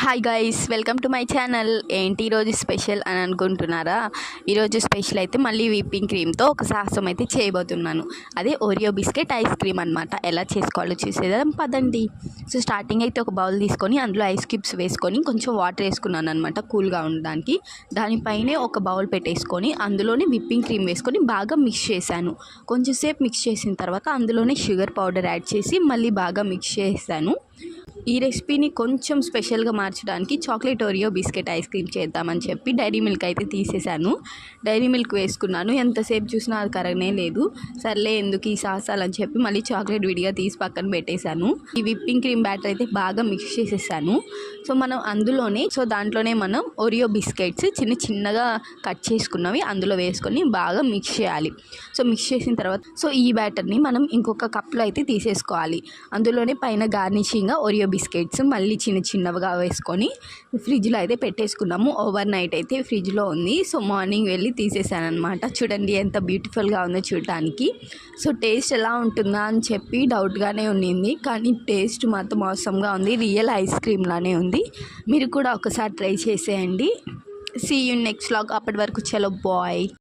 Hi guys, welcome to my channel. ఏంటి ఈరోజు special అని అనుకుంటున్నారా? ఈరోజు స్పెషల్ అయితే మళ్ళీ విప్పింగ్ క్రీమ్తో ఒక సాహసం అయితే చేయబోతున్నాను. అదే ఓరియో బిస్కెట్ ఐస్ క్రీమ్ అనమాట. ఎలా చేసుకోవాలో చూసేద్దాం పదండి. సో స్టార్టింగ్ అయితే ఒక బౌల్ తీసుకొని అందులో ఐస్ క్యూబ్స్ వేసుకొని కొంచెం వాటర్ వేసుకున్నాను అనమాట, కూల్గా ఉండడానికి. దానిపైనే ఒక బౌల్ పెట్టేసుకొని అందులోనే విప్పింగ్ క్రీమ్ వేసుకొని బాగా మిక్స్ చేశాను. కొంచెంసేపు మిక్స్ చేసిన తర్వాత అందులోనే షుగర్ పౌడర్ యాడ్ చేసి మళ్ళీ బాగా మిక్స్ చేశాను. ఈ రెసిపీని కొంచెం స్పెషల్గా మార్చడానికి chocolate Oreo biscuit ice cream చేద్దామని చెప్పి డైరీ మిల్క్ అయితే తీసేసాను. డైరీ మిల్క్ వేసుకున్నాను. ఎంతసేపు చూసినా అది కరగనే లేదు. సర్లే ఎందుకు ఈ సాసాలని చెప్పి మళ్ళీ చాక్లెట్ విడిగా తీసి పక్కన పెట్టేశాను. ఈ విప్పింగ్ క్రీమ్ బ్యాటర్ అయితే బాగా మిక్స్ చేసేసాను. సో మనం దాంట్లోనే మనం ఓరియో బిస్కెట్స్ చిన్నగా కట్ చేసుకున్నవి అందులో వేసుకొని బాగా మిక్స్ చేయాలి. సో మిక్స్ చేసిన తర్వాత ఈ బ్యాటర్ని మనం ఇంకొక కప్లో అయితే తీసేసుకోవాలి. అందులోనే పైన గార్నిషింగ్గా ఓరియో బిస్కెట్స్ మళ్ళీ చిన్నగా వేసుకొని ఫ్రిడ్జ్లో అయితే పెట్టేసుకున్నాము. ఓవర్ నైట్ అయితే ఫ్రిడ్జ్లో ఉంది. సో మార్నింగ్ వెళ్ళి తీసేసాను అనమాట. చూడండి ఎంత బ్యూటిఫుల్గా ఉందో చూడటానికి. సో టేస్ట్ ఎలా ఉంటుందా అని చెప్పి డౌట్గానే ఉండింది, కానీ టేస్ట్ మాత్రం అవసరంగా ఉంది. రియల్ ఐస్ క్రీమ్ లానే ఉంది. మీరు కూడా ఒకసారి ట్రై చేసేయండి. See you next vlog. అప్పటి వరకు చలో బాయ్.